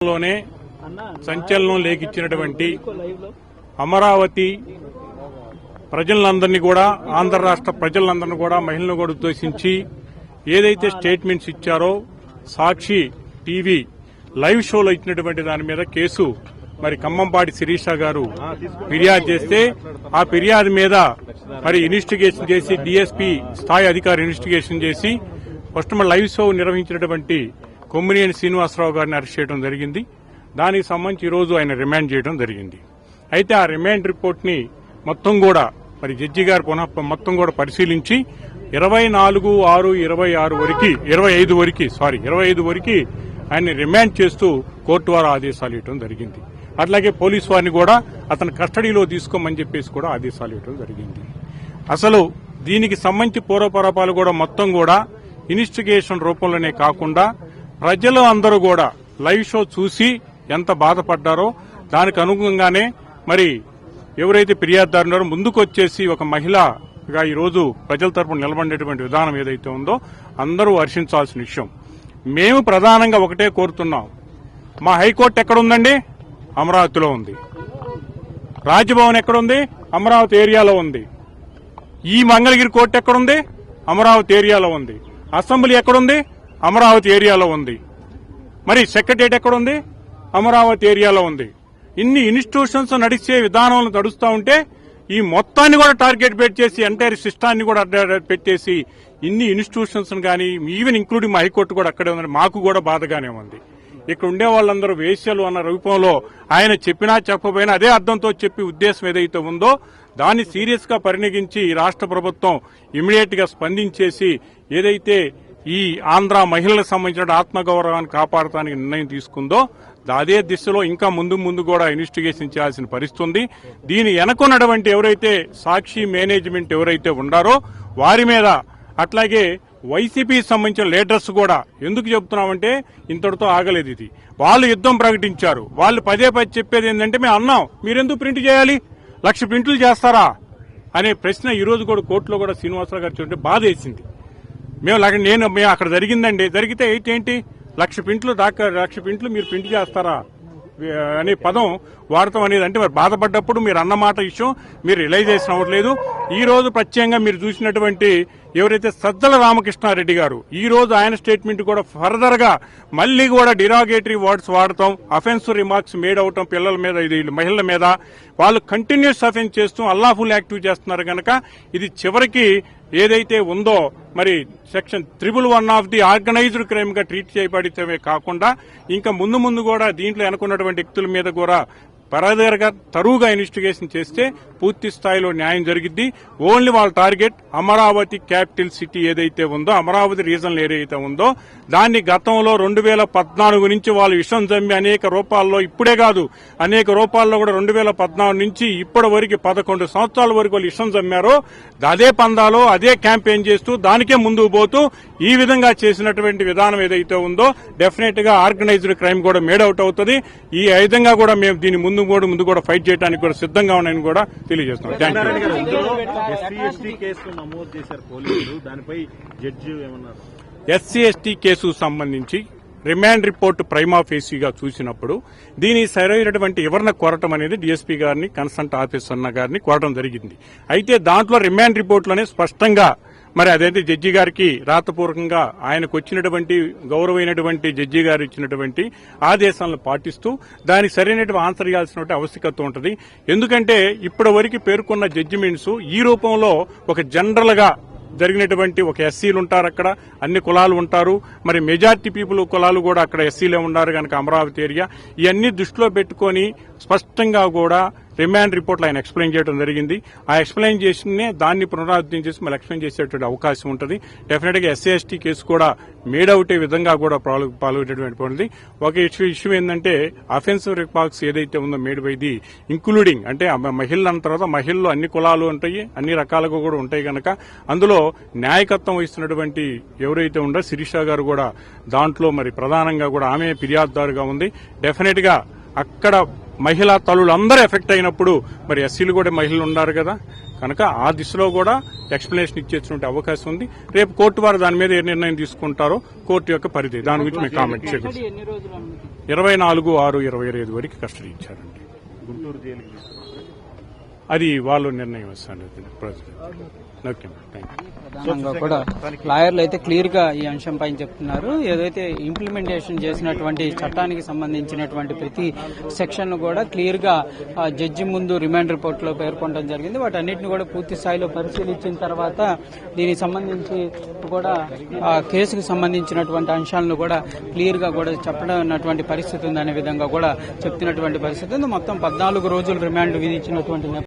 లోనే సంచలనం లేకిచ్చినటువంటి అమరావతి ప్రజలందరినీ కూడా ఆంధ్ర రాష్ట్ర ప్రజలందరినీ కూడా మహిళలను కూడా ఉద్దేశించి ఏదైతే స్టేట్మెంట్స్ ఇచ్చారో సాక్షి టీవీ లైవ్ షోలో ఇచ్చినటువంటి దాని మీద కేసు మరి ఖమ్మంపాటి శిరీష గారు ఫిర్యాదు చేస్తే ఆ ఫిర్యాదు మీద మరి ఇన్వెస్టిగేషన్ చేసి డీఎస్పీ స్థాయి అధికారి ఇన్వెస్టిగేషన్ చేసి ఫస్ట్ లైవ్ షో నిర్వహించినటువంటి కొమ్మినేని శ్రీనివాసరావు గారిని అరెస్ట్ చేయడం జరిగింది. దానికి సంబంధించి ఈ రోజు ఆయన రిమాండ్ చేయడం జరిగింది. అయితే ఆ రిమాండ్ రిపోర్ట్ ని మొత్తం కూడా మరి జడ్జి గారు మొత్తం కూడా పరిశీలించి 25 వరకు ఆయన్ని రిమాండ్ చేస్తూ కోర్టు వారు ఆదేశాలు ఇవ్వడం జరిగింది. అట్లాగే పోలీసు వారిని కూడా అతని కస్టడీలో తీసుకోమని చెప్పేసి కూడా ఆదేశాలు ఇవ్వడం జరిగింది. అసలు దీనికి సంబంధించి పూర్వపరాపాలు కూడా మొత్తం కూడా ఇన్వెస్టిగేషన్ రూపంలోనే కాకుండా ప్రజలు అందరూ కూడా లైవ్ షో చూసి ఎంత బాధపడ్డారో దానికి అనుగుణంగానే మరి ఎవరైతే ఫిర్యాదుదారు ఉన్నారో ముందుకు వచ్చేసి ఒక మహిళగా ఈ రోజు ప్రజల తరపున నిలబడేటువంటి విధానం ఏదైతే ఉందో అందరూ హర్షించాల్సిన విషయం. మేము ప్రధానంగా ఒకటే కోరుతున్నాం, మా హైకోర్టు ఎక్కడుందండి? అమరావతిలో ఉంది. రాజ్భవన్ ఎక్కడుంది? అమరావతి ఏరియాలో ఉంది. ఈ మంగళగిరి కోర్టు ఎక్కడుంది? అమరావతి ఏరియాలో ఉంది. అసెంబ్లీ ఎక్కడుంది? అమరావతి ఏరియాలో ఉంది. మరి సెక్రటరియట్ ఎక్కడుంది? అమరావతి ఏరియాలో ఉంది. ఇన్ని ఇన్స్టిట్యూషన్స్ నడిచే విధానంలో నడుస్తూ ఉంటే ఈ మొత్తాన్ని కూడా టార్గెట్ పెట్టేసి ఎంటైర్ సిస్టాన్ని కూడా పెట్టేసి ఇన్ని ఇన్స్టిట్యూషన్స్ కానీ ఈవెన్ ఇంక్లూడింగ్ మా హైకోర్టు కూడా అక్కడే ఉందని మాకు కూడా బాధగానే ఉంది. ఇక్కడ ఉండే వాళ్ళందరూ వేశ్యలు అన్న రూపంలో ఆయన చెప్పినా చెప్పబోయినా అదే అర్థంతో చెప్పి ఉద్దేశం ఏదైతే ఉందో దాన్ని సీరియస్ గా పరిగణించి రాష్ట్ర ప్రభుత్వం ఇమీడియట్ గా స్పందించేసి ఏదైతే ఈ ఆంధ్ర మహిళలకు సంబంధించిన ఆత్మగౌరవాన్ని కాపాడటానికి నిర్ణయం తీసుకుందో అదే దిశలో ఇంకా ముందు కూడా ఇన్వెస్టిగేషన్ చేయాల్సిన పరిస్థితి ఉంది. దీని వెనకున్నటువంటి ఎవరైతే సాక్షి మేనేజ్మెంట్ ఎవరైతే ఉండారో వారి మీద అట్లాగే వైసీపీకి సంబంధించిన లీడర్స్ కూడా ఎందుకు చెబుతున్నామంటే ఇంతటితో ఆగలేదు. ఇది వాళ్ళు యుద్ధం ప్రకటించారు. వాళ్ళు పదే చెప్పేది ఏంటంటే మేము అన్నాం మీరెందుకు ప్రింట్ చేయాలి, 1,00,000 ప్రింట్లు చేస్తారా అనే ప్రశ్న ఈ రోజు కూడా కోర్టులో కూడా శ్రీనివాసరావు గారు చూడండి బాధ వేసింది. మేము అక్కడ జరిగిందండి, జరిగితే ఏంటి 1,00,000 ప్రింట్లు దాకా 1,00,000 ప్రింట్లు మీరు ప్రింట్ చేస్తారా అనే పదం వాడటం అనేది అంటే మరి బాధపడ్డప్పుడు మీరు అన్నమాట విషయం మీరు రియలైజేషన్ అవ్వట్లేదు. ఈ రోజు ప్రత్యేకంగా మీరు చూసినటువంటి ఎవరైతే సజ్జల రామకృష్ణారెడ్డి గారు ఈ రోజు ఆయన స్టేట్మెంట్ కూడా ఫర్దర్ గా మళ్లీ కూడా డిరాగేటరీ వర్డ్స్ వాడటం, అఫెన్సివ్ రిమార్క్స్ మేడ్ అవటం, పిల్లల మీద ఇది మహిళల మీద వాళ్ళు కంటిన్యూస్ అఫెన్స్ చేస్తూ అల్లాఫుల్ యాక్టివ్ చేస్తున్నారు కనుక ఇది చివరికి ఏదైతే ఉందో మరి section 111 of the organised crime గా ట్రీట్ చేయబడితే కాకుండా ఇంకా ముందు కూడా దీంట్లో అనుకున్నటువంటి వ్యక్తుల మీద కూడా పరదరగా తరువుగా ఇన్వెస్టిగేషన్ చేస్తే పూర్తి స్థాయిలో న్యాయం జరిగిద్ది. ఓన్లీ వాళ్ళ టార్గెట్ అమరావతి క్యాపిటల్ సిటీ ఏదైతే ఉందో అమరావతి రీజన్ ఏదైతే ఉందో దాన్ని గతంలో 2014 నుంచి వాళ్ళు విషం జమ్మి అనేక రూపాల్లో ఇప్పుడే కాదు అనేక రూపాల్లో కూడా 2014 నుంచి ఇప్పటి వరకు 11 సంవత్సరాల వరకు వాళ్ళు విషం జమ్మారో అదే పందాలో అదే క్యాంపెయిన్ చేస్తూ దానికే ముందుకు పోతూ ఈ విధంగా చేసినటువంటి విధానం ఏదైతే ఉందో డెఫినెట్ గా ఆర్గనైజ్డ్ క్రైమ్ కూడా మేడ్ అవుట్ అవుతుంది. ఈ విధంగా కూడా మేము దీన్ని ముందు కూడా ఫైట్ చేయడానికి కూడా సిద్ధంగా ఉన్నాయని కూడా తెలియజేస్తున్నాం. ఎస్సీ ఎస్టీ కేసుకు సంబంధించి రిమాండ్ రిపోర్టు ప్రైమా ఫేసీగా చూసినప్పుడు దీని సరైనటువంటి వివరణ కోరటం అనేది డీఎస్పీ గారిని కన్సల్ట్ ఆఫీసర్ గారిని కోరడం జరిగింది. అయితే దాంట్లో రిమాండ్ రిపోర్టులోనే స్పష్టంగా మరి అదైతే జడ్జి గారికి రాతపూర్వకంగా ఆయనకు వచ్చినటువంటి గౌరవమైనటువంటి జడ్జి గారు ఇచ్చినటువంటి ఆదేశాలను పాటిస్తూ దానికి సరైనటువంటి ఆన్సర్ ఇవ్వాల్సినటువంటి ఆవశ్యకత ఉంటుంది. ఎందుకంటే ఇప్పటి వరకు పేర్కొన్న జడ్జిమెంట్స్ ఈ రూపంలో ఒక జనరల్ గా జరిగినటువంటి ఒక ఎస్సీలు ఉంటారు, అక్కడ అన్ని కులాలు ఉంటారు, మరి మెజార్టీ పీపుల్ కులాలు కూడా అక్కడ ఎస్సీలే ఉన్నారు కనుక అమరావతి ఏరియా ఇవన్నీ దృష్టిలో పెట్టుకుని స్పష్టంగా కూడా రిమాండ్ రిపోర్ట్లో ఆయన ఎక్స్ప్లెయిన్ చేయడం జరిగింది. ఆ ఎక్స్ప్లెయిన్ చేసిన దాన్ని పునరావృతం చేసి మళ్ళీ ఎక్స్ప్లెయిన్ చేసేటువంటి అవకాశం ఉంటుంది. డెఫినెట్ గా ఎస్సీ ఎస్టీ కేసు కూడా మేడ్ అవుట్ విధంగా కూడా పాల్గొనేటువంటి ఒక ఇష్యూ ఏంటంటే అఫెన్సివ్ రిమార్క్స్ ఏదైతే ఉందో మేడ్ బై ది ఇంక్లూడింగ్ అంటే మహిళలు అన్న తర్వాత మహిళలు అన్ని కులాలు ఉంటాయి, అన్ని రకాలుగా కూడా ఉంటాయి కనుక అందులో న్యాయకత్వం వహిస్తున్నటువంటి ఎవరైతే ఉందో శిరీష గారు కూడా దాంట్లో మరి ప్రధానంగా కూడా ఆమె ఫిర్యాదుదారుగా ఉంది. డెఫినెట్ గా అక్కడ మహిళా తల్లులు అందరూ ఎఫెక్ట్ అయినప్పుడు మరి ఎస్సీలు కూడా మహిళలు ఉన్నారు కదా కనుక ఆ దిశలో కూడా ఎక్స్ప్లెనేషన్ ఇచ్చేటువంటి అవకాశం ఉంది. రేపు కోర్టు వారు దాని మీద ఏ నిర్ణయం తీసుకుంటారో కోర్టు యొక్క పరిధి, దాని గురించి మేము కామెంట్ చేయగలం. 24/6/25 వరకు కస్టడీ ఇచ్చారండి. గుంటూరు జైలుకి అది వాళ్ళు నిర్ణయం ఇస్తాను ప్రెసిడెంట్. Okay, thank you. ప్రధానంగా కూడా లాయర్లు అయితే క్లియర్ గా ఈ అంశంపై చెప్తున్నారు. ఏదైతే ఇంప్లిమెంటేషన్ చేసినటువంటి చట్టానికి సంబంధించినటువంటి ప్రతి సెక్షన్ ను కూడా క్లియర్ గా జడ్జి ముందు రిమాండ్ రిపోర్ట్ లో పేర్కొనడం జరిగింది. వాటన్నిటిని కూడా పూర్తి స్థాయిలో పరిశీలించిన తర్వాత దీనికి సంబంధించి కూడా కేసుకు సంబంధించినటువంటి అంశాలను కూడా క్లియర్ గా కూడా చెప్పడం పరిస్థితి ఉందనే విధంగా కూడా చెప్తున్నటువంటి పరిస్థితి ఉంది. మొత్తం 14 రోజులు రిమాండ్ విధించినటువంటి